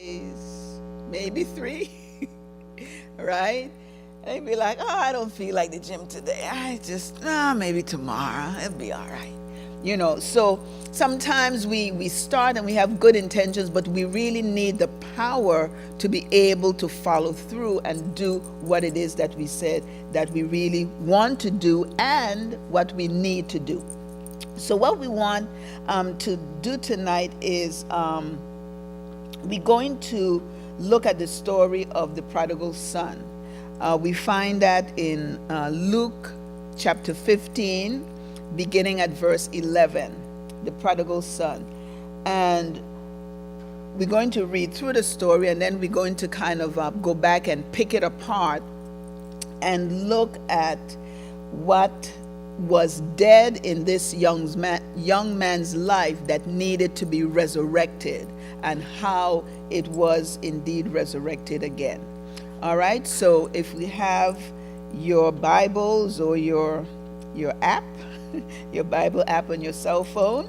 days, maybe 3, right? And be like, oh, I don't feel like the gym today. I just, maybe tomorrow. It'll be all right. So sometimes we start and we have good intentions, but we really need the power to be able to follow through and do what it is that we said that we really want to do and what we need to do. So what we want to do tonight is we're going to look at the story of the prodigal son. We find that in Luke chapter 15, beginning at verse 11, the prodigal son. And we're going to read through the story, and then we're going to kind of go back and pick it apart and look at what was dead in this young man's life that needed to be resurrected, and how it was indeed resurrected again. All right, so if we have your Bibles or your app, your Bible app on your cell phone,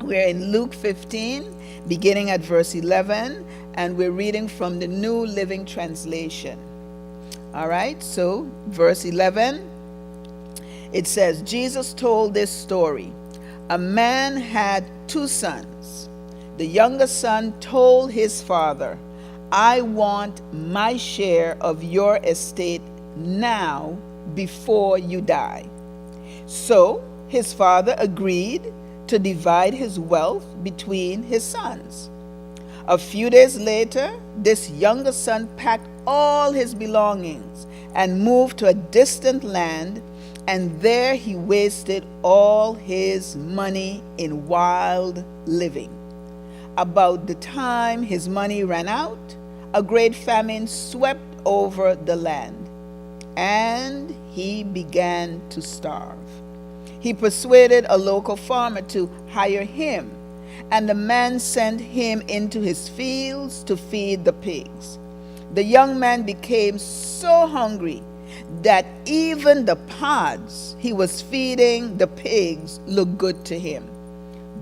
we're in Luke 15, beginning at verse 11, and we're reading from the New Living Translation. All right, so verse 11, it says, Jesus told this story. A man had 2 sons. The younger son told his father, I want my share of your estate now before you die. So his father agreed to divide his wealth between his sons. A few days later, this younger son packed all his belongings and moved to a distant land, and there he wasted all his money in wild living. About the time his money ran out, a great famine swept over the land, and he began to starve. He persuaded a local farmer to hire him, and the man sent him into his fields to feed the pigs. The young man became so hungry that even the pods he was feeding the pigs looked good to him.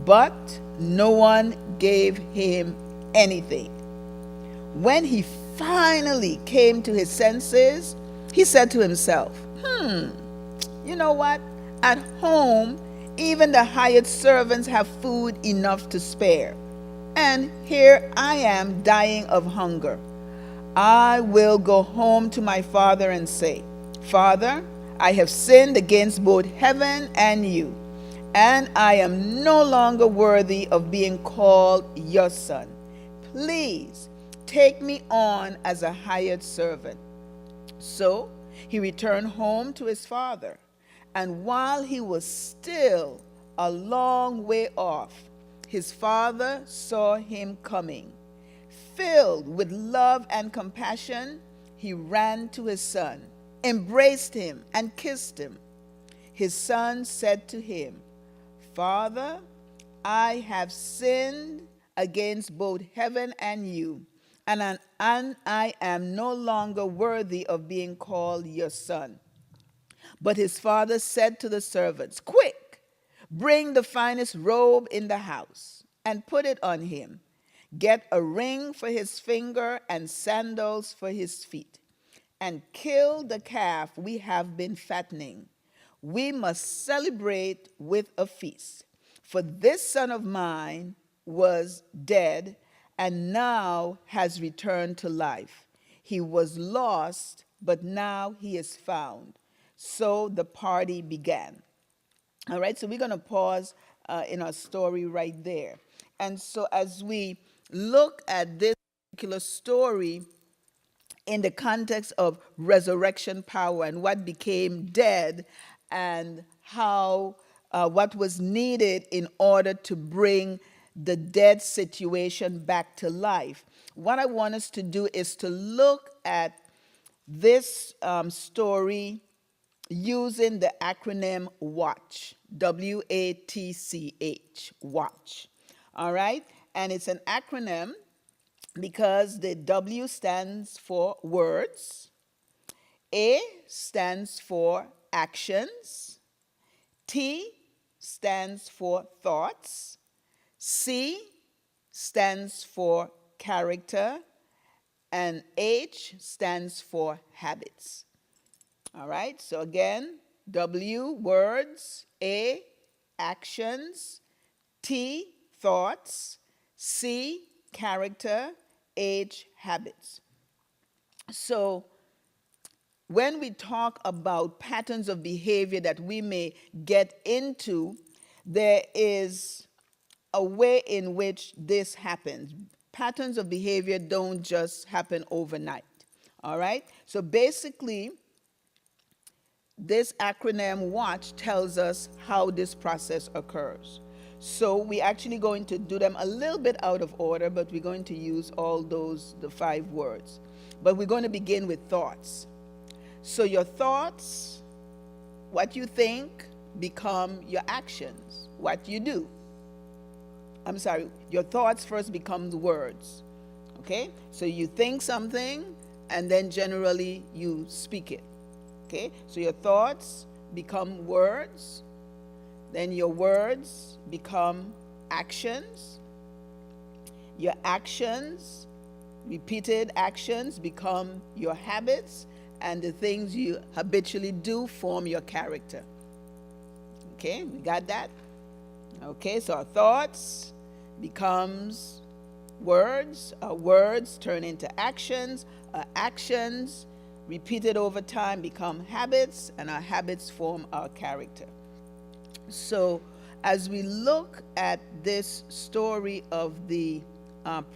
But no one gave him anything. When he finally came to his senses, he said to himself, you know what? At home, even the hired servants have food enough to spare. And here I am dying of hunger. I will go home to my father and say, Father, I have sinned against both heaven and you, and I am no longer worthy of being called your son. Please take me on as a hired servant. So he returned home to his father, and while he was still a long way off, his father saw him coming. Filled with love and compassion, he ran to his son, embraced him, and kissed him. His son said to him, Father, I have sinned against both heaven and you, and I am no longer worthy of being called your son. But his father said to the servants, Quick, bring the finest robe in the house and put it on him. Get a ring for his finger and sandals for his feet, and kill the calf we have been fattening. We must celebrate with a feast. For this son of mine was dead and now has returned to life. He was lost, but now he is found. So the party began. All right, so we're going to pause in our story right there. And so as we look at this particular story in the context of resurrection power and what became dead, and how what was needed in order to bring the dead situation back to life, what I want us to do is to look at this story using the acronym WATCH, WATCH, WATCH. All right? And it's an acronym because the W stands for words, A stands for actions, T stands for thoughts, C stands for character, and H stands for habits. All right, so again, W, words, A, actions, T, thoughts, C, character, H, habits. So when we talk about patterns of behavior that we may get into, there is a way in which this happens. Patterns of behavior don't just happen overnight. All right? So basically, this acronym WATCH tells us how this process occurs. So we're actually going to do them a little bit out of order, but we're going to use all those, the 5 words. But we're going to begin with thoughts. So your thoughts, what you think, become your actions, what you do. I'm sorry, your thoughts first become the words. Okay? So you think something, and then generally you speak it. Okay? So your thoughts become words, then your words become actions. Your actions, repeated actions, become your habits, and the things you habitually do form your character. Okay, we got that? Okay, so our thoughts becomes words, our words turn into actions, our actions repeated over time become habits, and our habits form our character. So as we look at this story of the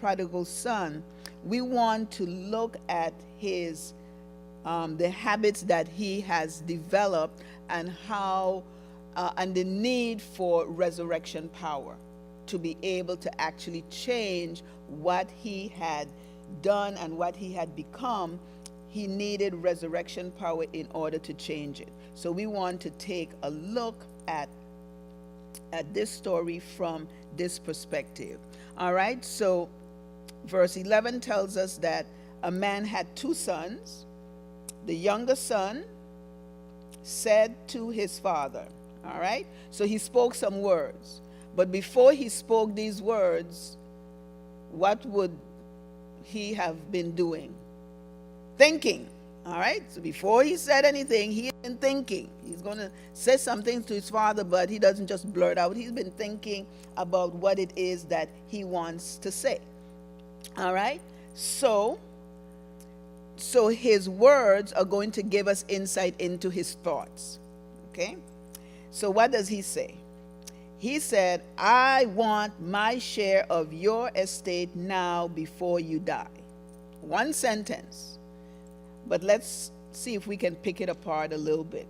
prodigal son, we want to look at his the habits that he has developed, and how and the need for resurrection power to be able to actually change what he had done and what he had become. He needed resurrection power in order to change it. So we want to take a look at this story from this perspective. All right, so verse 11 tells us that a man had 2 sons. The younger son said to his father, all right, so he spoke some words. But before he spoke these words, what would he have been doing? Thinking. All right, so before he said anything, he had been thinking. He's going to say something to his father, but he doesn't just blurt out. He's been thinking about what it is that he wants to say. All right, so his words are going to give us insight into his thoughts. Okay, so what does he say? He said, I want my share of your estate now before you die. One sentence. But let's see if we can pick it apart a little bit.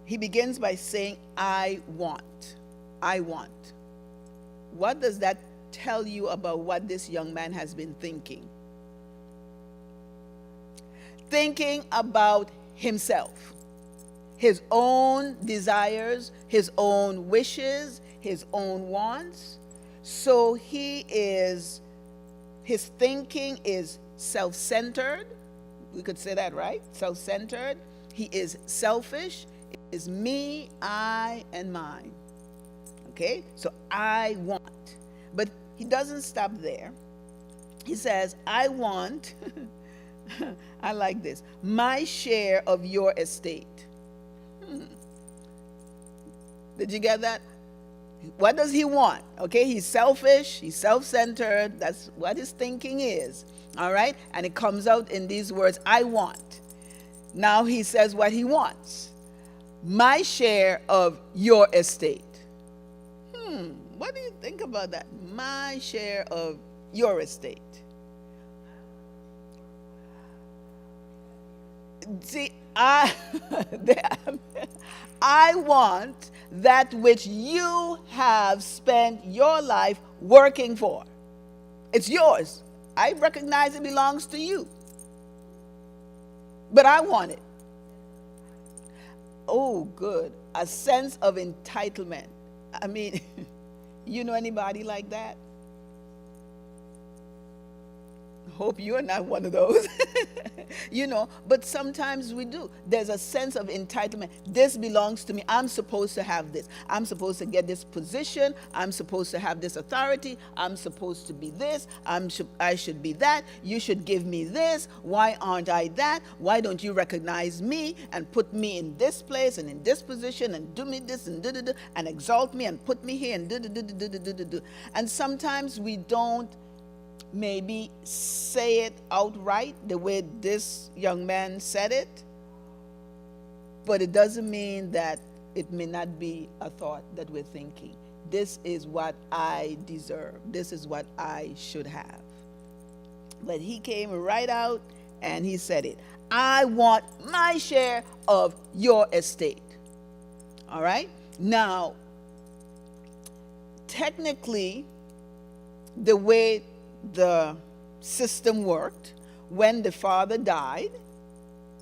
He begins by saying, I want. I want. What does that tell you about what this young man has been thinking? Thinking about himself, his own desires, his own wishes, his own wants. So his thinking is self-centered. We could say that, right? Self-centered. He is selfish. It is me, I, and mine. Okay? So I want. But he doesn't stop there. He says, I want, I like this, my share of your estate. Did you get that? What does he want? Okay, he's selfish, he's self-centered. That's what his thinking is. All right? And it comes out in these words, I want. Now he says what he wants. My share of your estate. What do you think about that? My share of your estate. See, I want that which you have spent your life working for. It's yours. I recognize it belongs to you. But I want it. Oh, good. A sense of entitlement. I mean, you know anybody like that? hope you are not one of those. But sometimes we do. There's a sense of entitlement. This belongs to me. I'm supposed to have this. I'm supposed to get this position. I'm supposed to have this authority. I'm supposed to be this. I should be that. You should give me this. Why aren't I that? Why don't you recognize me and put me in this place and in this position and do me this and do and exalt me and put me here and do. And sometimes we don't maybe say it outright the way this young man said it, but it doesn't mean that it may not be a thought that we're thinking. This is what I deserve. This is what I should have. But he came right out and he said it. I want my share of your estate. All right? Now, technically, the way the system worked, when the father died,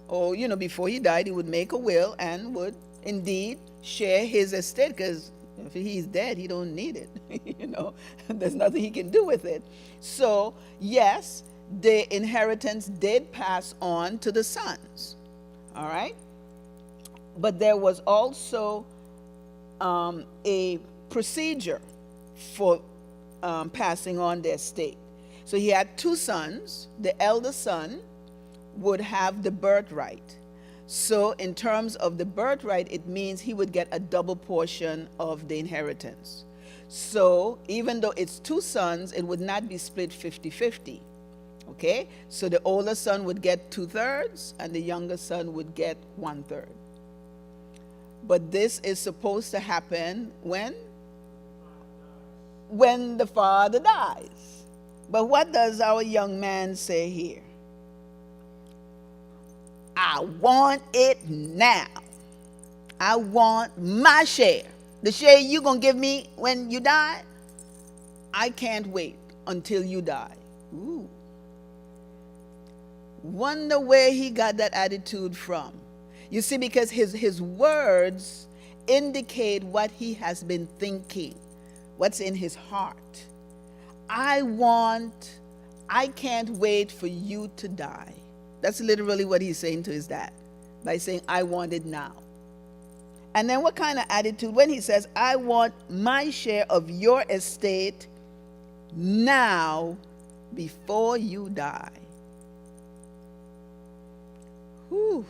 or before he died, he would make a will and would indeed share his estate, because if he's dead, he don't need it. There's nothing he can do with it. So yes, the inheritance did pass on to the sons. All right, but there was also a procedure for passing on the estate. So he had two sons. The elder son would have the birthright. So in terms of the birthright, it means he would get a double portion of the inheritance. So even though it's two sons, it would not be split 50-50. Okay? So the older son would get 2/3 and the younger son would get 1/3. But this is supposed to happen when? When the father dies. But what does our young man say here? I want it now. I want my share. The share you're going to give me when you die, I can't wait until you die. Ooh. Wonder where he got that attitude from. You see, because his words indicate what he has been thinking, what's in his heart. I can't wait for you to die. That's literally what he's saying to his dad, by saying, I want it now. And then what kind of attitude when he says, I want my share of your estate now before you die? Whew.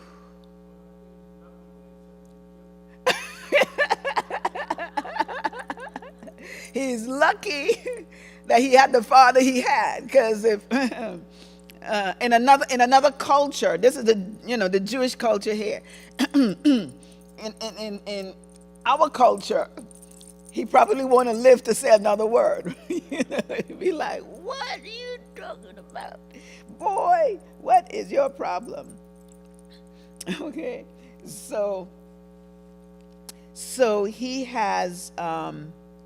He's lucky that he had the father he had, because if in another culture, this is the Jewish culture here. in our culture, he probably won't live to say another word. He'd be like, "What are you talking about, boy? What is your problem?" Okay, so he has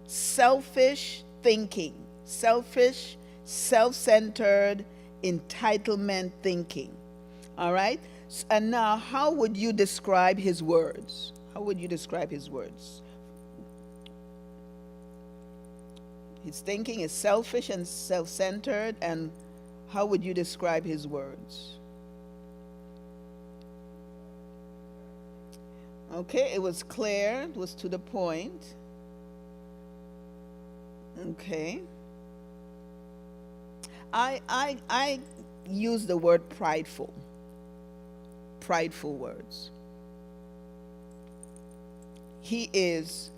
selfish thinking, selfish, self-centered, entitlement thinking. All right? And now, how would you describe his words? How would you describe his words? His thinking is selfish and self-centered, and how would you describe his words? Okay, it was clear, it was to the point. Okay. I use the word prideful. Prideful words. He is,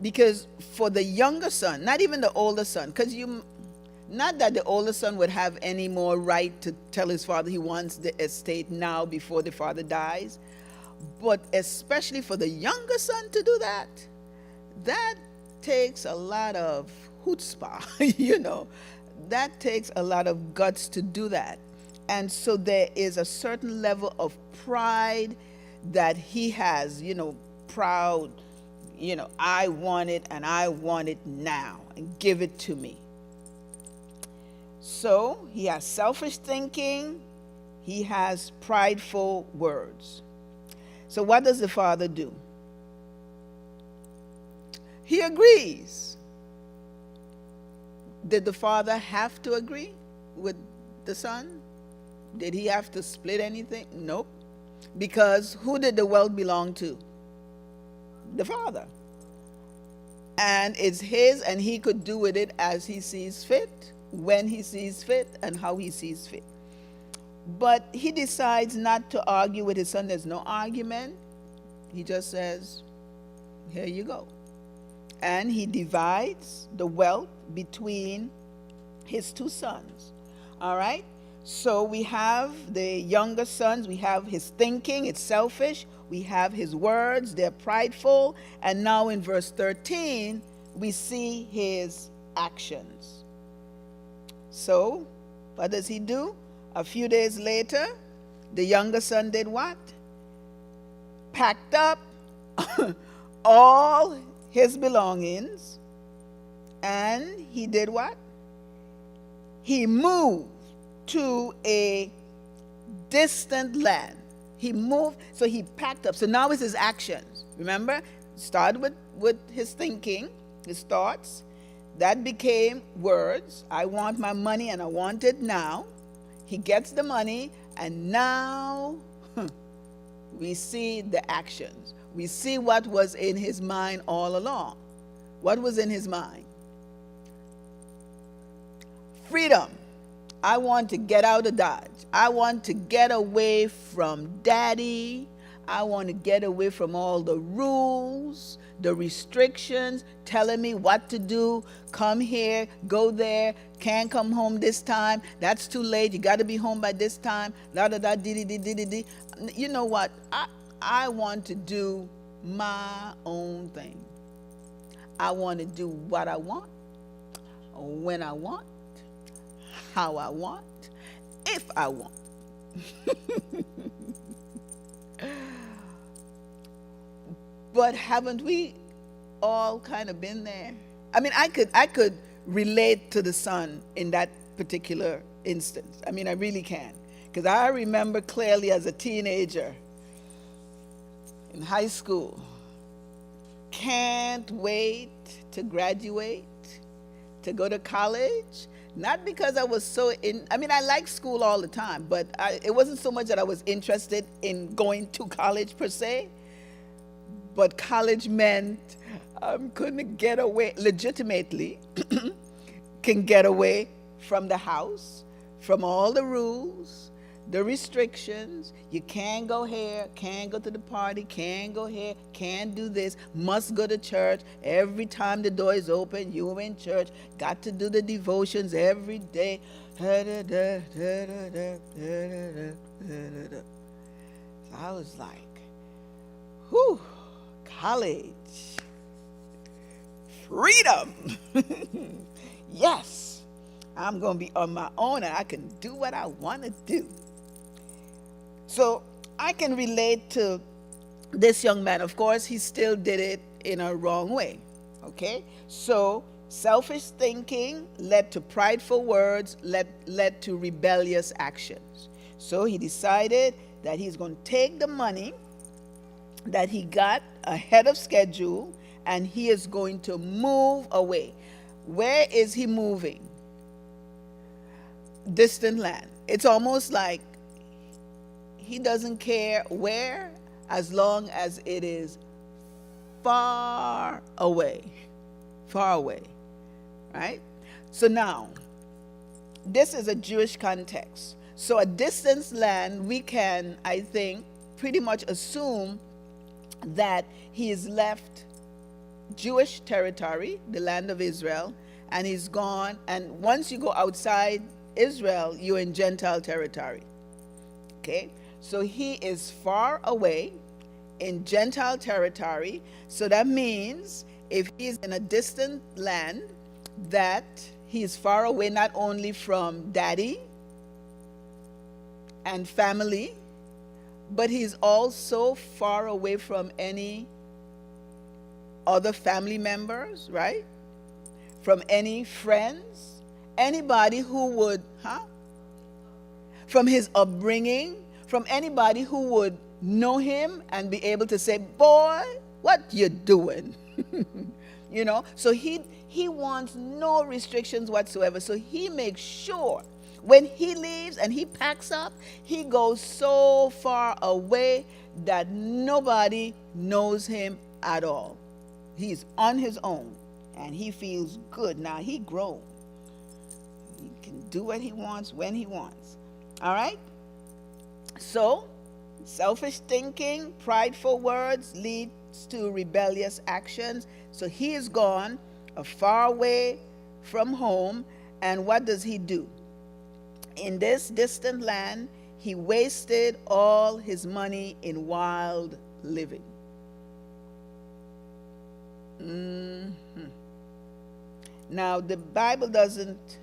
because for the younger son, not even the older son, because not that the older son would have any more right to tell his father he wants the estate now before the father dies, but especially for the younger son to do that, that takes a lot of chutzpah, that takes a lot of guts to do that. And so there is a certain level of pride that he has, proud, I want it and I want it now, and give it to me. So he has selfish thinking, he has prideful words. So what does the father do? He agrees. Did the father have to agree with the son? Did he have to split anything? Nope. Because who did the wealth belong to? The father. And it's his, and he could do with it as he sees fit, when he sees fit, and how he sees fit. But he decides not to argue with his son. There's no argument. He just says, here you go. And he divides the wealth between his two sons. All right? So we have the younger sons. We have his thinking. It's selfish. We have his words. They're prideful. And now in verse 13, we see his actions. So what does he do? A few days later, the younger son did what? Packed up all his belongings, and he did what? He moved to a distant land. He moved, so he packed up. So now it's his actions. Remember, started with his thinking, his thoughts. That became words. I want my money and I want it now. He gets the money, and now we see the actions. We see what was in his mind all along. What was in his mind? Freedom. I want to get out of Dodge. I want to get away from Daddy. I want to get away from all the rules, the restrictions, telling me what to do. Come here, go there, can't come home this time. That's too late. You got to be home by this time. Da da da dee dee dee dee dee. You know what? I want to do my own thing. I want to do what I want, when I want, how I want, if I want. But haven't we all kind of been there? I mean, I could relate to the son in that particular instance. I mean, I really can. Because I remember clearly as a teenager in high school, can't wait to graduate, to go to college. Not because I was I liked school all the time, but it wasn't so much that I was interested in going to college per se. But college meant couldn't get away, legitimately, can get away from the house, from all the rules, the restrictions. You can't go here, can't go to the party, can't go here, can't do this, must go to church. Every time the door is open, you're in church, got to do the devotions every day. So I was like, whew, college, freedom. Yes, I'm going to be on my own and I can do what I want to do. So I can relate to this young man. Of course, he still did it in a wrong way. Okay? So selfish thinking led to prideful words, led to rebellious actions. So he decided that he's going to take the money that he got ahead of schedule and he is going to move away. Where is he moving? Distant land. It's almost like he doesn't care where, as long as it is far away. Far away. Right? So now, this is a Jewish context. So a distant land, we can, I think, pretty much assume that he has left Jewish territory, the land of Israel, and he's gone. And once you go outside Israel, you're in Gentile territory. Okay? So he is far away in Gentile territory. So that means if he's in a distant land, that he is far away not only from daddy and family, but he's also far away from any other family members, right? From any friends, anybody who would, from his upbringing, from anybody who would know him and be able to say, boy, what you doing? You know, so he wants no restrictions whatsoever. So he makes sure When he leaves and he packs up, he goes so far away that nobody knows him at all. He's on his own and he feels good. Now he grown. He can do what he wants when he wants. All right? So, selfish thinking, prideful words leads to rebellious actions. So he is gone, far away from home, and what does he do? In this distant land, he wasted all his money in wild living. Now, the Bible doesn't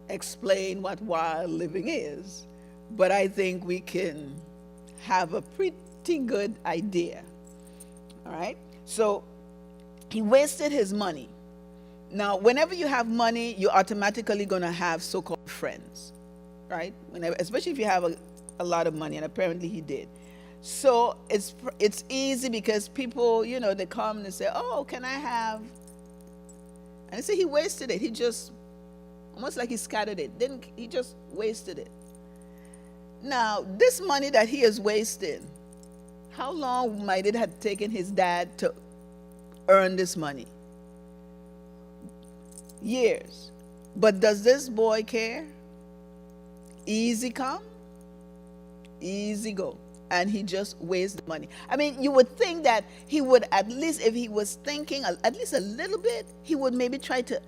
explain what wild living is, but I think we can have a pretty good idea. All right? So, he wasted his money. Now, whenever you have money, you're automatically going to have so-called friends, right? Especially if you have a lot of money, and apparently he did. So it's easy because people, they come and they say, oh, can I have? And they say he wasted it. He just, almost like he scattered it. He just wasted it. Now, this money that he has wasted, how long might it have taken his dad to earn this money? Years. But does this boy care? Easy come, easy go. And he just wastes the money. I mean, you would think that he would, at least if he was thinking at least a little bit, he would maybe try to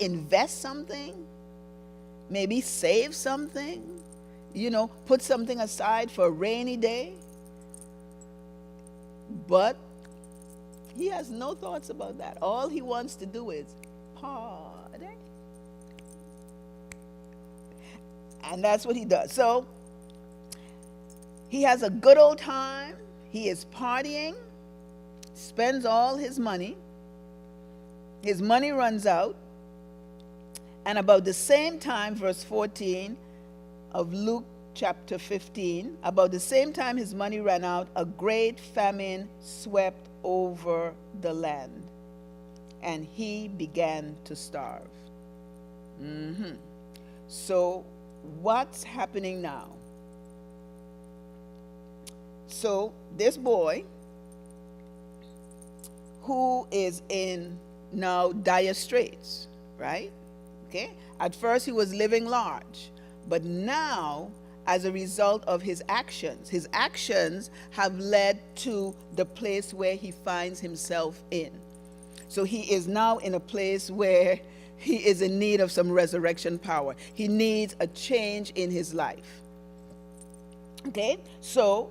invest something, maybe save something, put something aside for a rainy day. But he has no thoughts about that. All he wants to do is party. And that's what he does. So he has a good old time. He is partying, spends all his money. His money runs out. And about the same time, verse 14 of Luke chapter 15, about the same time his money ran out, a great famine swept over the land, and he began to starve. So what's happening now? So this boy, who is in now dire straits, right? Okay. At first he was living large, but now, as a result of his actions have led to the place where he finds himself in. So he is now in a place where he is in need of some resurrection power. He needs a change in his life. Okay? So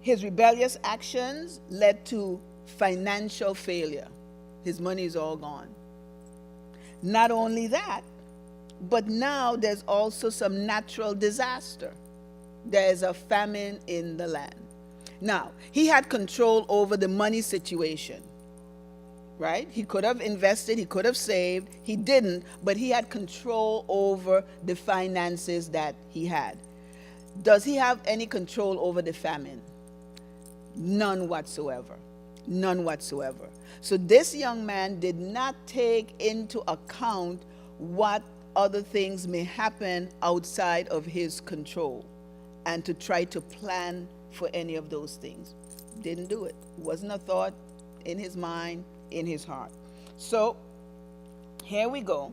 his rebellious actions led to financial failure. His money is all gone. Not only that, but now there's also some natural disaster. There's a famine in the land. Now, he had control over the money situation, right? He could have invested, he could have saved, he didn't, but he had control over the finances that he had. Does he have any control over the famine? None whatsoever. None whatsoever. So this young man did not take into account what other things may happen outside of his control and to try to plan for any of those things. Didn't do it. It wasn't a thought in his mind, in his heart. So here we go.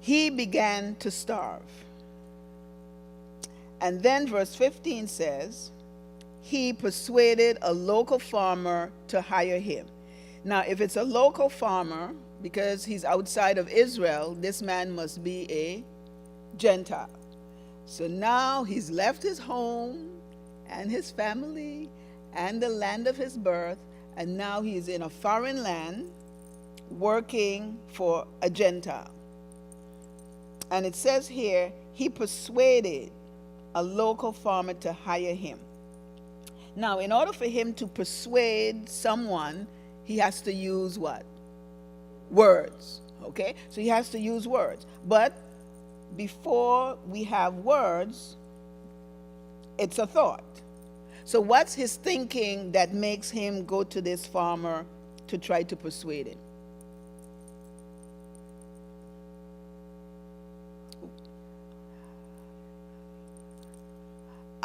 He began to starve. And then verse 15 says, he persuaded a local farmer to hire him. Now, if it's a local farmer, because he's outside of Israel, this man must be a Gentile. So now he's left his home and his family and the land of his birth, and now he's in a foreign land working for a Gentile. And it says here, he persuaded a local farmer to hire him. Now, in order for him to persuade someone, he has to use what? Words. Okay? So he has to use words. But before we have words, it's a thought. So what's his thinking that makes him go to this farmer to try to persuade him?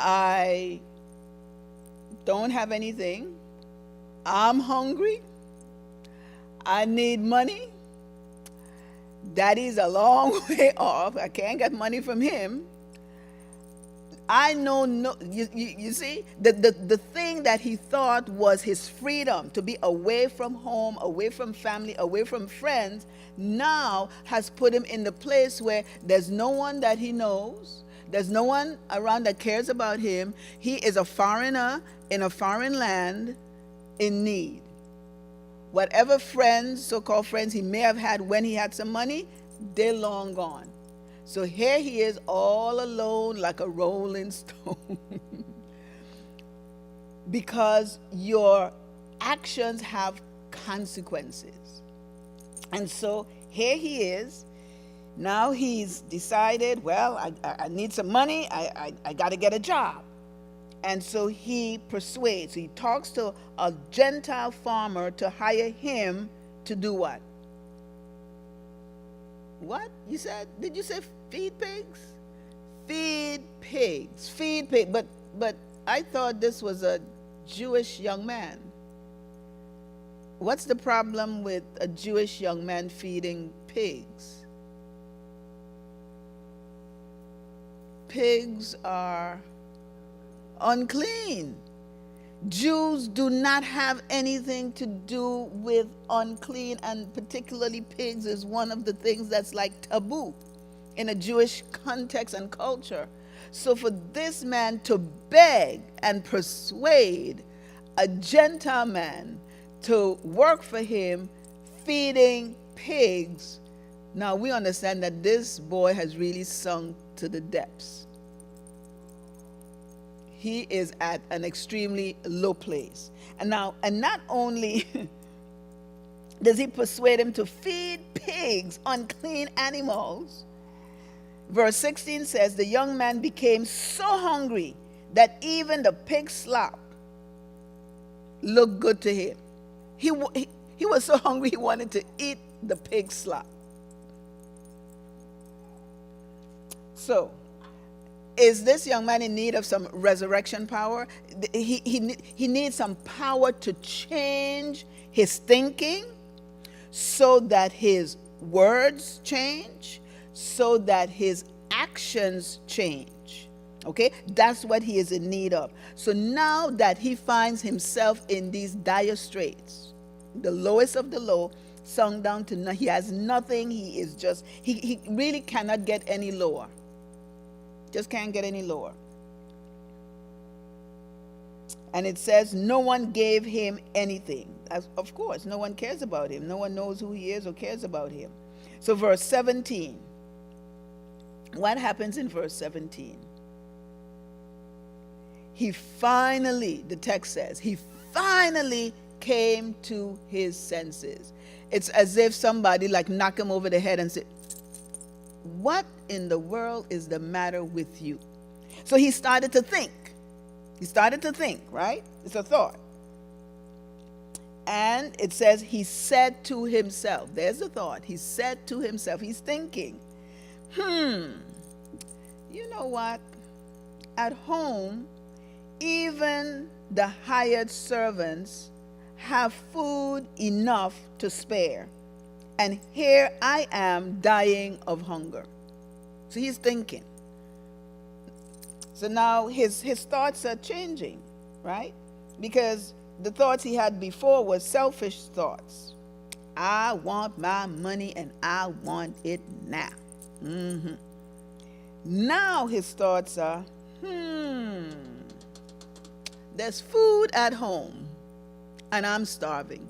I don't have anything. I'm hungry. I need money. Daddy's a long way off. I can't get money from him. I know, no, you see, the thing that he thought was his freedom to be away from home, away from family, away from friends, now has put him in the place where there's no one that he knows. There's no one around that cares about him. He is a foreigner in a foreign land in need. Whatever friends, so-called friends he may have had when he had some money, they're long gone. So here he is all alone like a rolling stone. Because your actions have consequences. And so here he is. Now he's decided, well, I need some money. I got to get a job. And so he persuades, he talks to a Gentile farmer to hire him to do what? What? You said, did you say feed pigs? Feed pigs. Feed pigs. But I thought this was a Jewish young man. What's the problem with a Jewish young man feeding pigs? Pigs are unclean. Jews do not have anything to do with unclean, and particularly pigs is one of the things that's like taboo in a Jewish context and culture. So for this man to beg and persuade a Gentile man to work for him feeding pigs, now we understand that this boy has really sunk to the depths. He is at an extremely low place. And not only does he persuade him to feed pigs, unclean animals, verse 16 says, the young man became so hungry that even the pig slop looked good to him. He was so hungry he wanted to eat the pig slop. So, is this young man in need of some resurrection power? He needs some power to change his thinking so that his words change, so that his actions change. Okay? That's what he is in need of. So now that he finds himself in these dire straits, the lowest of the low, sunk down to he has nothing, he really cannot get any lower. Just can't get any lower. And it says no one gave him anything. Of course, no one cares about him. No one knows who he is or cares about him. So verse 17. What happens in verse 17? He finally, the text says, he finally came to his senses. It's as if somebody like knocked him over the head and said, what in the world is the matter with you? So he started to think. He started to think, right? It's a thought. And it says he said to himself. There's the thought. He said to himself. He's thinking, you know what? At home, even the hired servants have food enough to spare. And here I am dying of hunger. So he's thinking. So now his thoughts are changing, right? Because the thoughts he had before were selfish thoughts. I want my money and I want it now. Now his thoughts are, there's food at home and I'm starving.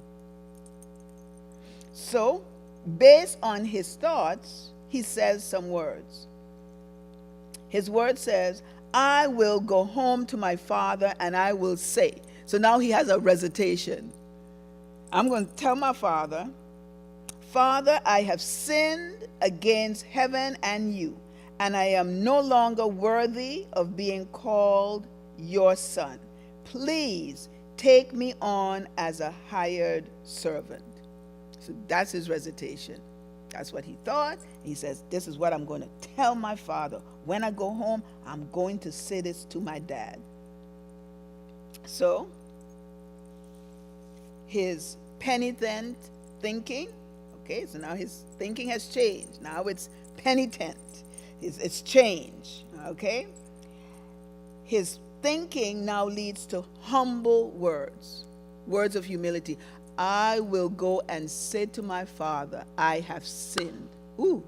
So, based on his thoughts, he says some words. His word says, I will go home to my father and I will say. So now he has a recitation. I'm going to tell my father, Father, I have sinned against heaven and you, and I am no longer worthy of being called your son. Please take me on as a hired servant. So that's his recitation. That's what he thought. He says, this is what I'm going to tell my father. When I go home, I'm going to say this to my dad. So his penitent thinking, okay, so now his thinking has changed. Now it's penitent. It's changed, okay? His thinking now leads to humble words, words of humility. I will go and say to my father, I have sinned. Ooh,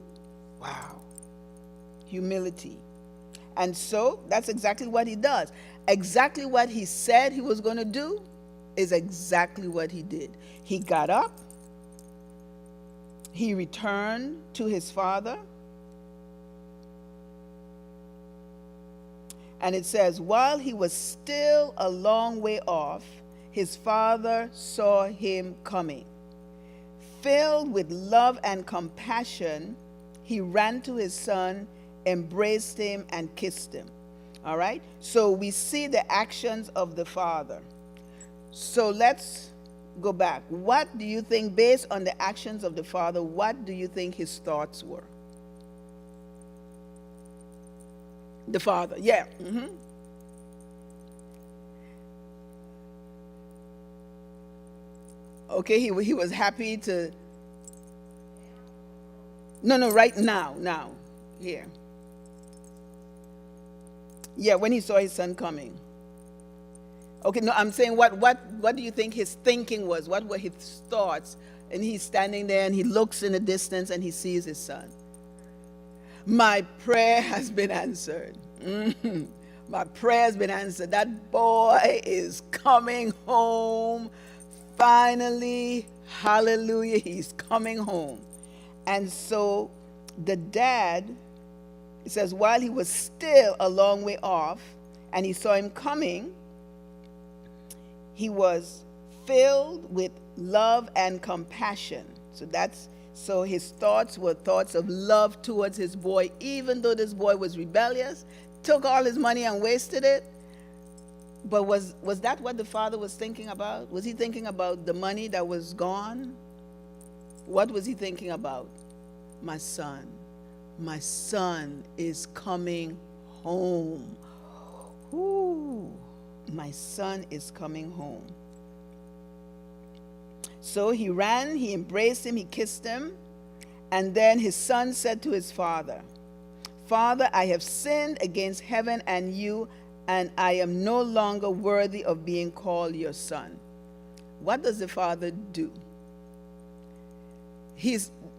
wow. Humility. And so that's exactly what he does. Exactly what he said he was going to do is exactly what he did. He got up, he returned to his father, and it says, while he was still a long way off, his father saw him coming. Filled with love and compassion, he ran to his son, embraced him, and kissed him. All right? So we see the actions of the father. So let's go back. What do you think, based on the actions of the father, what do you think his thoughts were? The father, yeah. Okay, he was happy to. No, right now, here. Yeah, when he saw his son coming. Okay, no, I'm saying what do you think his thinking was? What were his thoughts? And he's standing there and he looks in the distance and he sees his son. My prayer has been answered. My prayer has been answered. That boy is coming home. Finally, hallelujah, he's coming home. And so the dad, it says, while he was still a long way off and he saw him coming, he was filled with love and compassion. So his thoughts were thoughts of love towards his boy, even though this boy was rebellious, took all his money and wasted it. But was that what the father was thinking about? Was he thinking about the money that was gone? What was he thinking about? My son is coming home. Ooh, my son is coming home. So he ran, he embraced him, he kissed him, and then his son said to his father, Father, I have sinned against heaven and you, and I am no longer worthy of being called your son. What does the father do?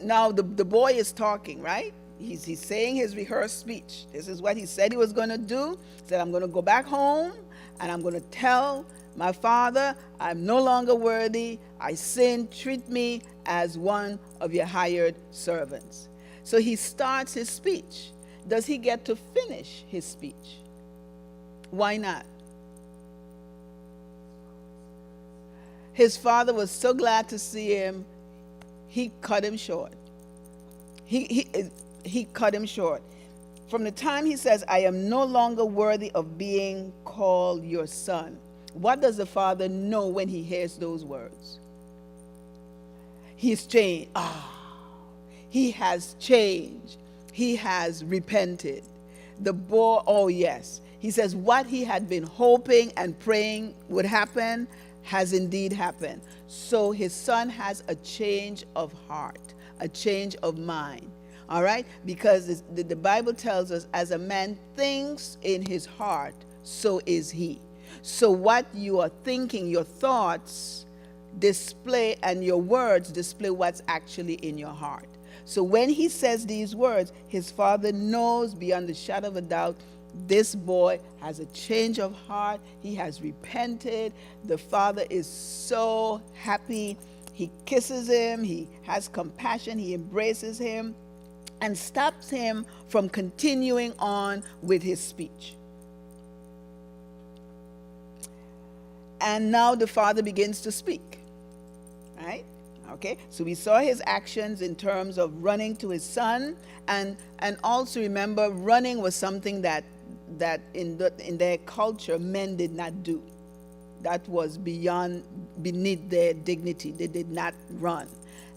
Now the boy is talking, right? He's saying his rehearsed speech. This is what he said he was going to do. He said, I'm going to go back home and I'm going to tell my father, I'm no longer worthy. I sinned. Treat me as one of your hired servants. So he starts his speech. Does he get to finish his speech? Why not? His father was so glad to see him, he cut him short. He cut him short. From the time he says, I am no longer worthy of being called your son, what does the father know when he hears those words? He's changed. He has changed. He has repented. The boy, oh yes. He says what he had been hoping and praying would happen has indeed happened. So his son has a change of heart, a change of mind. All right? Because the Bible tells us, as a man thinks in his heart, so is he. So what you are thinking, your thoughts display, and your words display what's actually in your heart. So when he says these words, his father knows beyond the shadow of a doubt, this boy has a change of heart. He has repented. The father is so happy. He kisses him. He has compassion. He embraces him and stops him from continuing on with his speech. And now the father begins to speak, right? Okay, so we saw his actions in terms of running to his son, and also remember, running was something that in their culture men did not do. That was beneath their dignity. They did not run.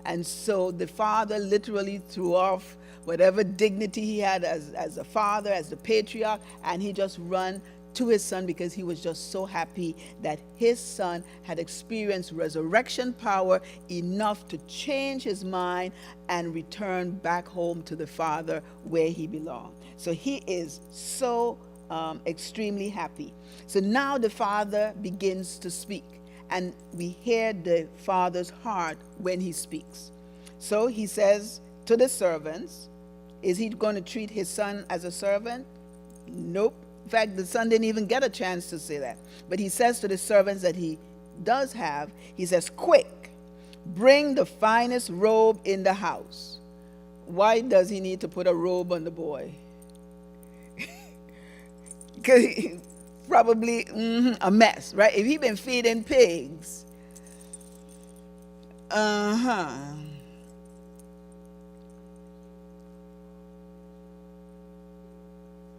And so the father literally threw off whatever dignity he had as a father, as the patriarch, and he just ran to his son because he was just so happy that his son had experienced resurrection power enough to change his mind and return back home to the father where he belonged. So he is so extremely happy. So now the father begins to speak, and we hear the father's heart when he speaks. So he says to the servants, is he going to treat his son as a servant? Nope. In fact, the son didn't even get a chance to say that. But he says to the servants that he does have, he says, quick, bring the finest robe in the house. Why does he need to put a robe on the boy? Because probably a mess, right? If he'd been feeding pigs,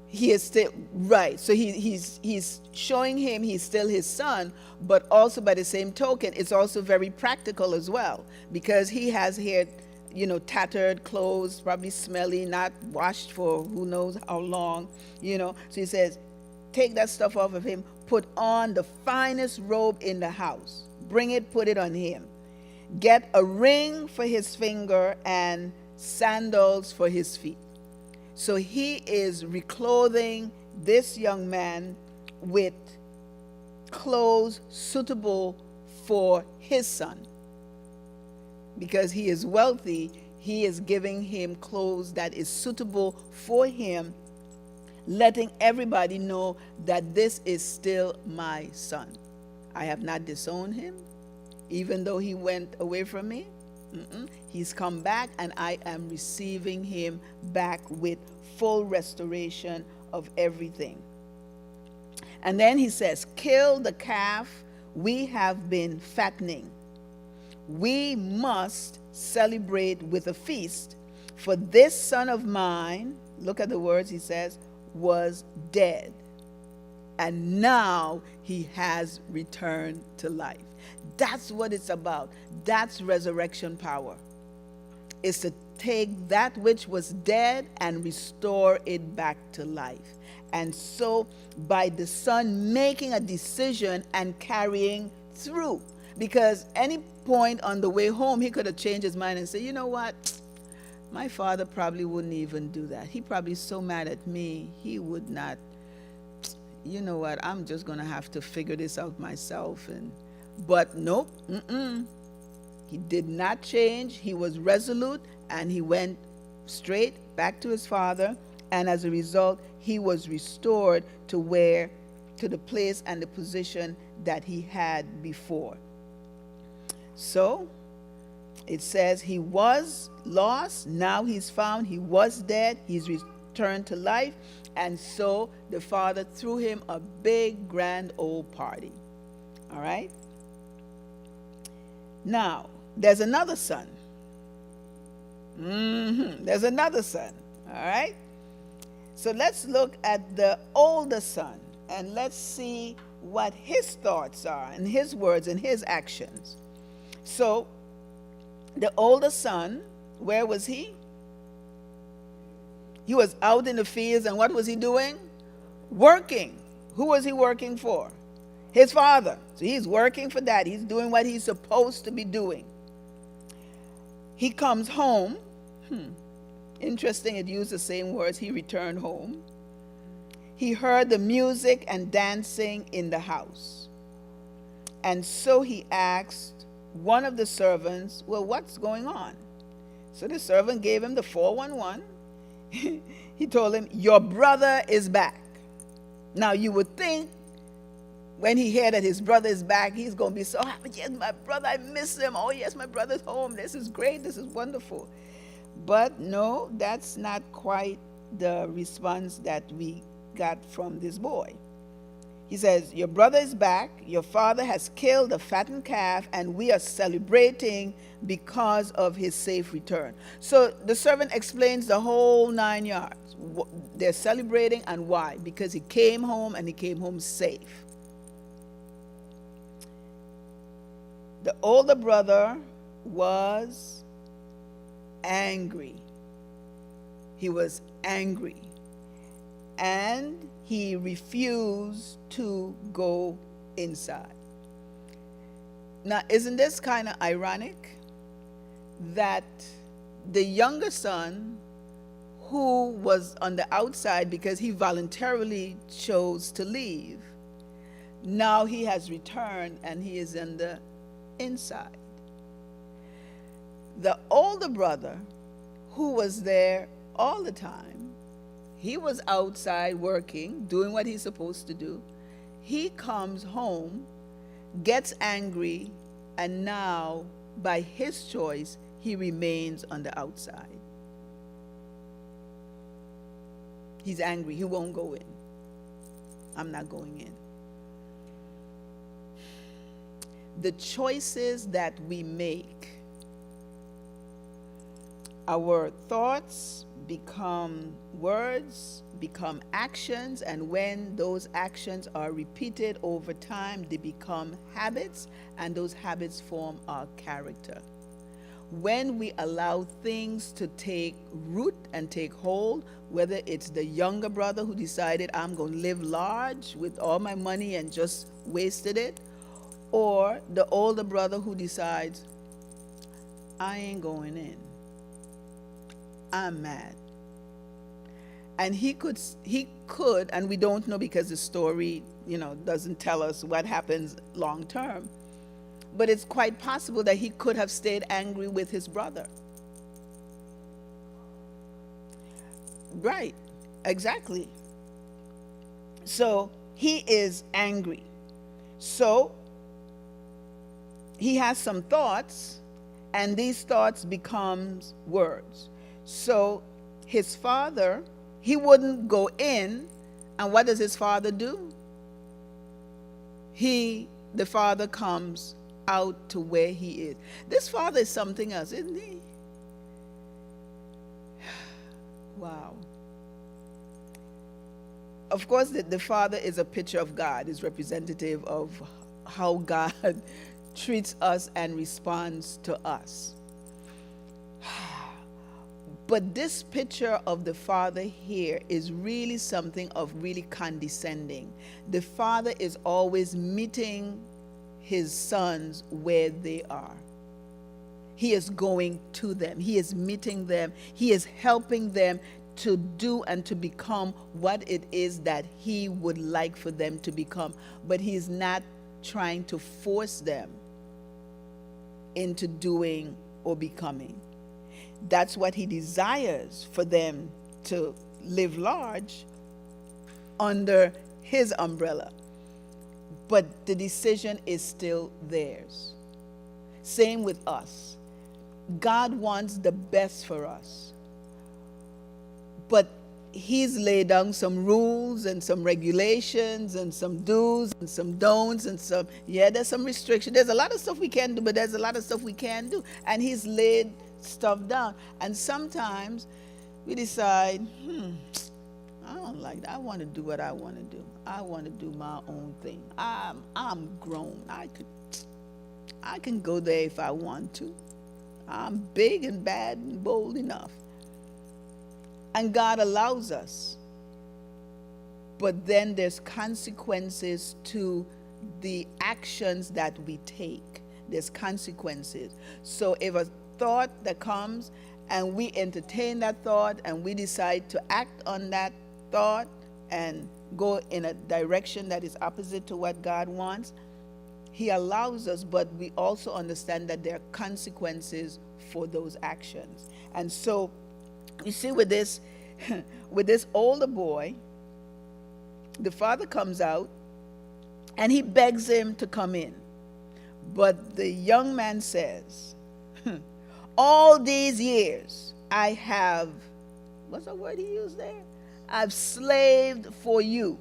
he is still right. So he's showing him he's still his son, but also by the same token, it's also very practical as well, because he has here, tattered clothes, probably smelly, not washed for who knows how long, So he says, take that stuff off of him, put on the finest robe in the house, bring it, put it on him. Get a ring for his finger and sandals for his feet. So he is reclothing this young man with clothes suitable for his son. Because he is wealthy, he is giving him clothes that is suitable for him, letting everybody know that this is still my son. I have not disowned him, even though he went away from me. He's come back, and I am receiving him back with full restoration of everything. And then he says, kill the calf we have been fattening. We must celebrate with a feast, for this son of mine, look at the words he says, was dead, and now he has returned to life. That's what it's about. That's resurrection power. It's to take that which was dead and restore it back to life. And so by the son making a decision and carrying through, because any point on the way home he could have changed his mind and said, you know what, my father probably wouldn't even do that. He probably is so mad at me, he would not. You know what, I'm just going to have to figure this out myself. But nope, he did not change. He was resolute, and he went straight back to his father, and as a result, he was restored to the place and the position that he had before. So it says he was lost, now he's found. He was dead, he's returned to life. And so the father threw him a big grand old party. All right? Now, there's another son. There's another son. All right? So let's look at the older son, and let's see what his thoughts are and his words and his actions. So the older son, where was he? He was out in the fields, and what was he doing? Working. Who was he working for? His father. So he's working for that. He's doing what he's supposed to be doing. He comes home. Interesting, it used the same words. He returned home. He heard the music and dancing in the house. And so he asked one of the servants, well, what's going on? So the servant gave him the 411. He told him, your brother is back. Now you would think when he heard that his brother is back, he's going to be so happy. Yes, my brother, I miss him. Oh yes, my brother's home. This is great. This is wonderful. But no, that's not quite the response that we got from this boy. He says, your brother is back. Your father has killed a fattened calf, and we are celebrating because of his safe return. So the servant explains the whole 9 yards. They're celebrating, and why? Because he came home, and he came home safe. The older brother was angry. He was angry. And he refused to go inside. Now, isn't this kind of ironic that the younger son, who was on the outside because he voluntarily chose to leave, now he has returned and he is in the inside? The older brother, who was there all the time, he was outside working, doing what he's supposed to do. He comes home, gets angry, and now, by his choice, he remains on the outside. He's angry. He won't go in. I'm not going in. The choices that we make, our thoughts become words, become actions, and when those actions are repeated over time, they become habits, and those habits form our character. When we allow things to take root and take hold, whether it's the younger brother who decided, I'm going to live large with all my money and just wasted it, or the older brother who decides, I ain't going in. I'm mad. And he could, and we don't know because the story, doesn't tell us what happens long term. But it's quite possible that he could have stayed angry with his brother. Right, exactly. So he is angry. So he has some thoughts, and these thoughts becomes words. So his father, he wouldn't go in, and what does his father do? The father comes out to where he is. This father is something else, isn't he? Wow. Of course, the father is a picture of God, is representative of how God treats us and responds to us. But this picture of the father here is really something of really condescending. The father is always meeting his sons where they are. He is going to them. He is meeting them. He is helping them to do and to become what it is that he would like for them to become. But he is not trying to force them into doing or becoming. That's what he desires, for them to live large under his umbrella. But the decision is still theirs. Same with us. God wants the best for us. But he's laid down some rules and some regulations and some do's and some don'ts and some, there's some restriction. There's a lot of stuff we can do, but there's a lot of stuff we can't do. And he's laid stuff down. And sometimes we decide, I don't like that. I want to do what I want to do. I want to do my own thing. I'm grown. I can go there if I want to. I'm big and bad and bold enough. And God allows us. But then there's consequences to the actions that we take. There's consequences. So if a thought that comes and we entertain that thought and we decide to act on that thought and go in a direction that is opposite to what God wants, he allows us, but we also understand that there are consequences for those actions. And so you see with this older boy, the father comes out and he begs him to come in. But the young man says, all these years I have, what's the word he used there? I've slaved for you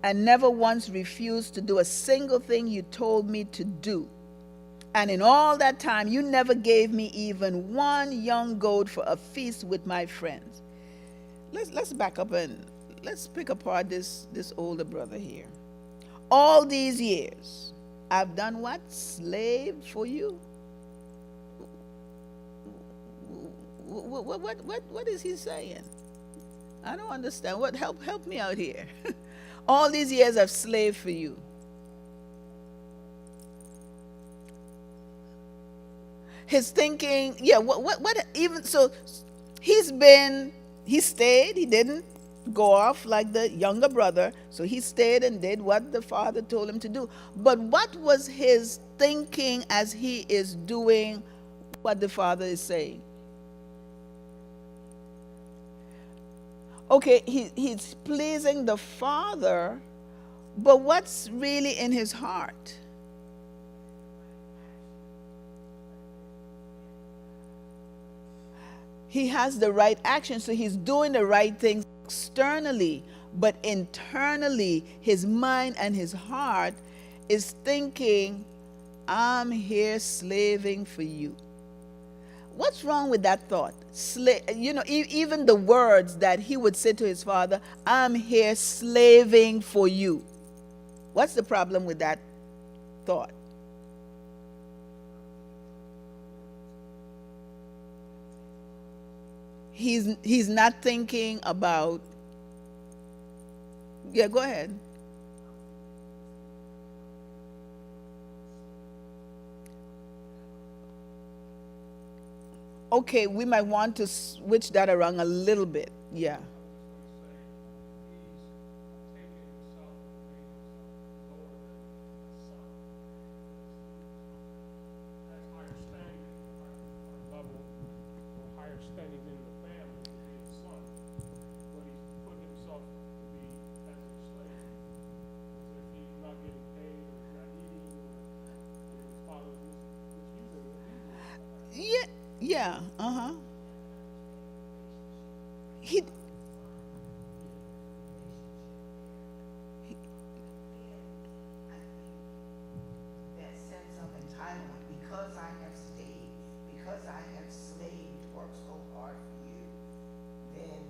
and never once refused to do a single thing you told me to do. And in all that time, you never gave me even one young goat for a feast with my friends. Let's back up and let's pick apart this older brother here. All these years, I've done what? Slaved for you? What is he saying? I don't understand. What help me out here? All these years I've slaved for you. His thinking, yeah, what even so he stayed, he didn't go off like the younger brother, so he stayed and did what the father told him to do. But what was his thinking as he is doing what the father is saying? Okay, he's pleasing the father, but what's really in his heart? He has the right action, so he's doing the right things externally, but internally, his mind and his heart is thinking, I'm here slaving for you. What's wrong with that thought? Even the words that he would say to his father, I'm here slaving for you. What's the problem with that thought? He's not thinking about, yeah, go ahead. Okay, we might want to switch that around a little bit. Yeah. Yeah, yeah, uh-huh. He, That sense of entitlement, because I have stayed, because I have slaved, worked so hard for you, then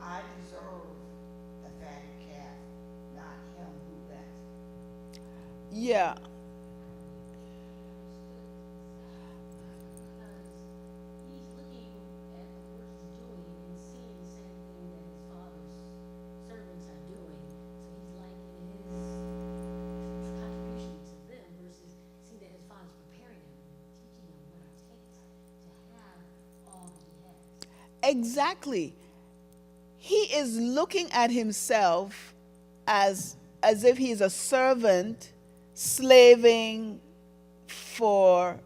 I deserve the fatted calf, not him who left. yeah, He's looking at what he's doing and seeing the same thing that his father's servants are doing. So he's liking his contribution to them versus seeing that his father's preparing him and teaching him what it takes to have all that he has. exactly. He is looking at himself as if he's a servant slaving for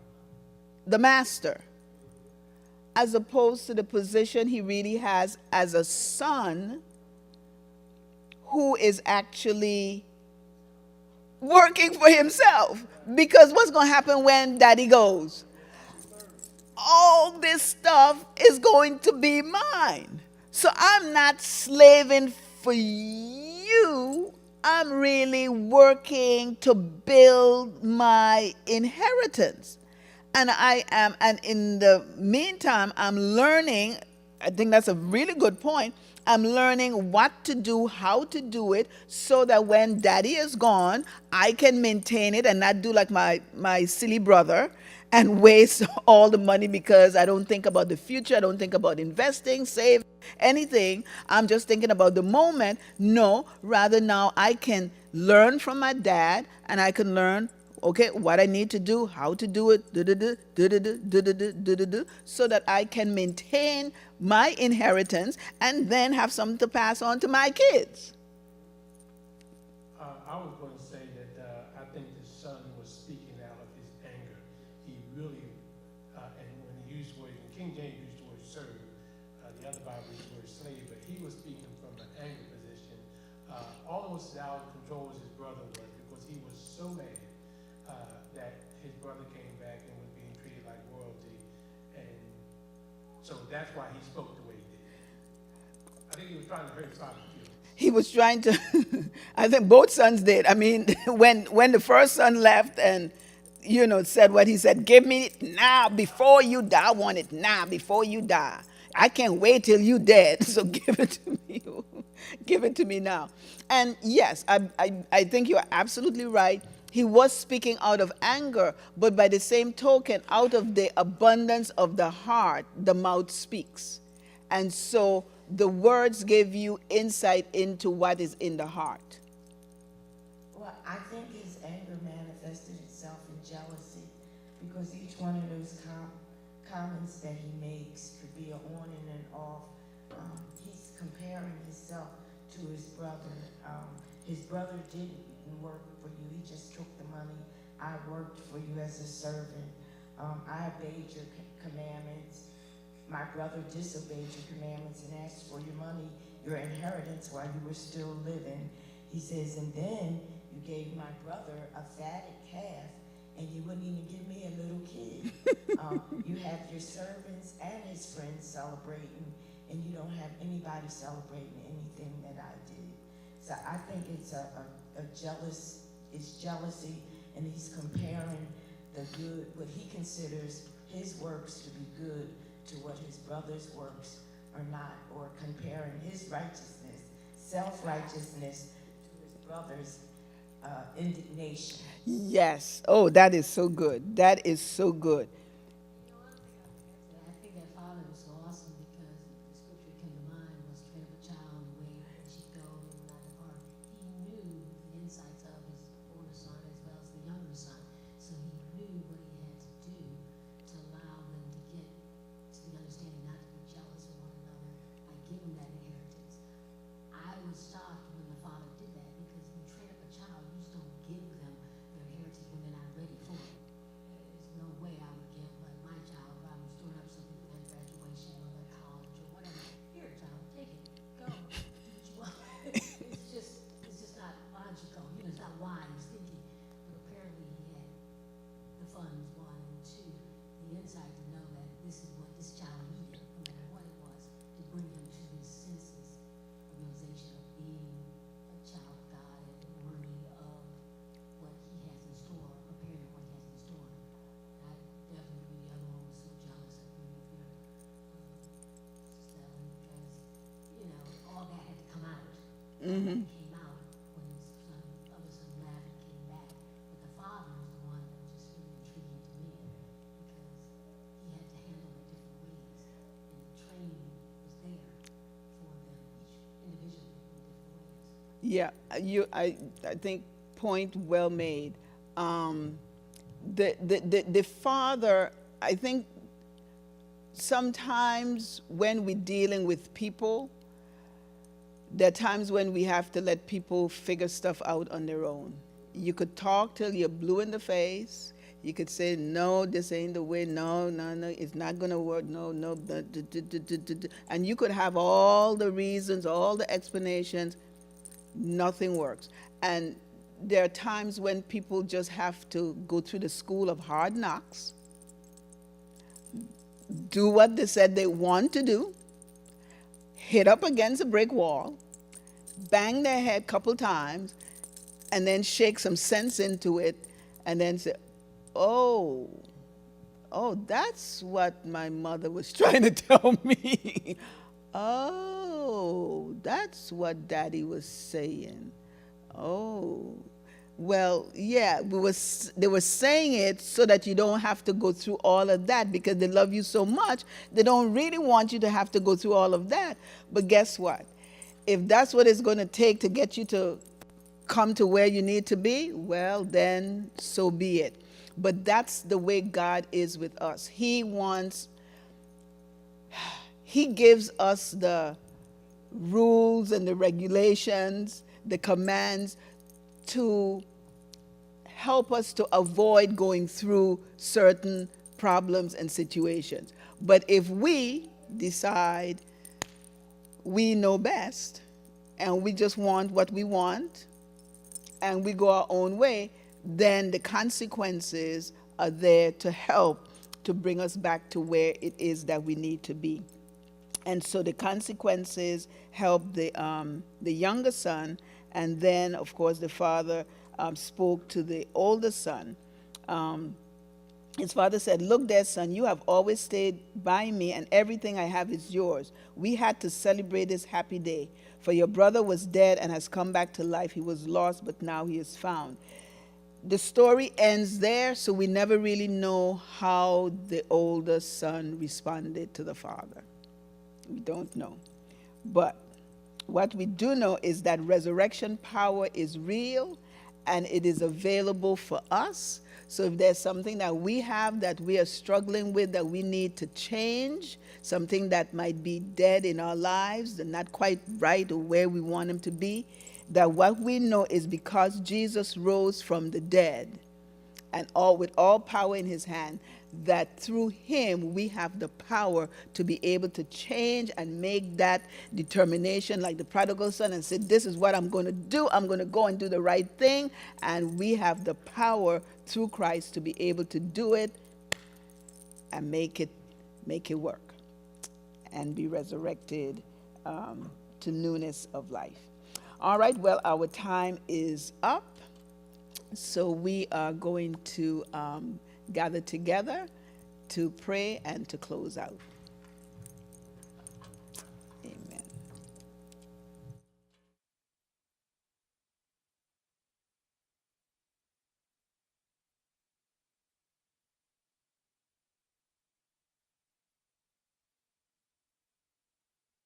the master, as opposed to the position he really has as a son who is actually working for himself. Because what's going to happen when daddy goes? All this stuff is going to be mine. So I'm not slaving for you. I'm really working to build my inheritance. And in the meantime, I'm learning. I think that's a really good point. I'm learning what to do, how to do it, so that when daddy is gone, I can maintain it and not do like my silly brother and waste all the money because I don't think about the future. I don't think about investing, saving, anything. I'm just thinking about the moment. No, rather now I can learn from my dad and I can learn, okay, what I need to do, how to do it, so that I can maintain my inheritance and then have something to pass on to my kids. I was going to say that I think the son was speaking out of his anger. He really, and when he used the word, when King James used the word serve, the other Bible used the word slave, but he was speaking from an anger position, almost as out of control as his brother was, because he was so mad that his brother came back and was being treated like royalty, and so that's why he spoke the way he did. I think he was trying to hurt his father's feelings. He was trying to, I think both sons did. I mean, when the first son left and, said what he said, give me it now before you die. I want it now before you die. I can't wait till you dead, so give it to me. Give it to me now. And yes, I think you're absolutely right. He was speaking out of anger, but by the same token, out of the abundance of the heart, the mouth speaks. And so the words give you insight into what is in the heart. Well, I think his anger manifested itself in jealousy, because each one of those comments that he makes could be an on and an off. He's comparing himself to his brother. His brother didn't work for you. He just took the money. I worked for you as a servant. I obeyed your commandments. My brother disobeyed your commandments and asked for your money, your inheritance, while you were still living. He says, and then you gave my brother a fatted calf, and you wouldn't even give me a little kid. You have your servants and his friends celebrating, and you don't have anybody celebrating anything that I did. So I think it's it's jealousy, and he's comparing the good, what he considers his works to be good, to what his brother's works are not, or comparing his righteousness, self-righteousness, to his brother's indignation. Yes. Oh, that is so good. That is so good. You know, one thing I think that father was so awesome, because the scripture that came to mind was train up a child in the way he should go and will not depart. He knew the insights of his older son as well as the younger son, so he knew what he had to do to allow them to get to the understanding not to be jealous of one another by giving that inheritance. I was shocked when the father did that, because when you train up a child, you just don't give them their inheritance when they're not ready for it. There's no way I would give, like, my child, if I was storing up something for their graduation or their college or whatever. Here, child, take it, go, do what you want. It's just not logical, you know, it's not wise thinking. But apparently he had the funds, one, and two, the insight to know that this is what this child needed, no matter what it was, to bring him to his senses, a realization of being a child of God and worthy of what he has in store, preparing what he has in store. I definitely agree, the other one was so jealous. I agree with you, Sister Ellen, because, you know, all that had to come out. Mm-hmm. It came out when his son, other son left and came back. But the father was the one that was just really intriguing to me, because he had to handle it different ways. And the training was there for them, each individually in different ways. Yeah, I think point well made. The father, I think sometimes when we're dealing with people, there are times when we have to let people figure stuff out on their own. You could talk till you're blue in the face. You could say, no, this ain't the way. No, it's not going to work. No. And you could have all the reasons, all the explanations. Nothing works. And there are times when people just have to go through the school of hard knocks, do what they said they want to do, hit up against a brick wall, bang their head a couple times, and then shake some sense into it, and then say, oh, that's what my mother was trying to tell me. Oh, that's what Daddy was saying. Oh, well, yeah, they were saying it so that you don't have to go through all of that, because they love you so much. They don't really want you to have to go through all of that. But guess what? If that's what it's going to take to get you to come to where you need to be, well, then so be it. But that's the way God is with us. He gives us the rules and the regulations, the commands, to help us to avoid going through certain problems and situations. But if we decide we know best and we just want what we want and we go our own way, then the consequences are there to help to bring us back to where it is that we need to be. And so the consequences help the younger son, and then, of course, the father spoke to the older son. His father said, look there, son, you have always stayed by me, and everything I have is yours. We had to celebrate this happy day, for your brother was dead and has come back to life. He was lost, but now he is found. the story ends there, so we never really know how the older son responded to the father. We don't know. But what we do know is that resurrection power is real and it is available for us. So if there's something that we have that we are struggling with, that we need to change, something that might be dead in our lives and not quite right or where we want them to be, that what we know is because Jesus rose from the dead and all with all power in his hand, that through him we have the power to be able to change and make that determination like the prodigal son and say, this is what I'm going to do. I'm going to go and do the right thing. And we have the power through Christ to be able to do it and make it work and be resurrected to newness of life. All right, well, our time is up. So we are going to gather together to pray and to close out.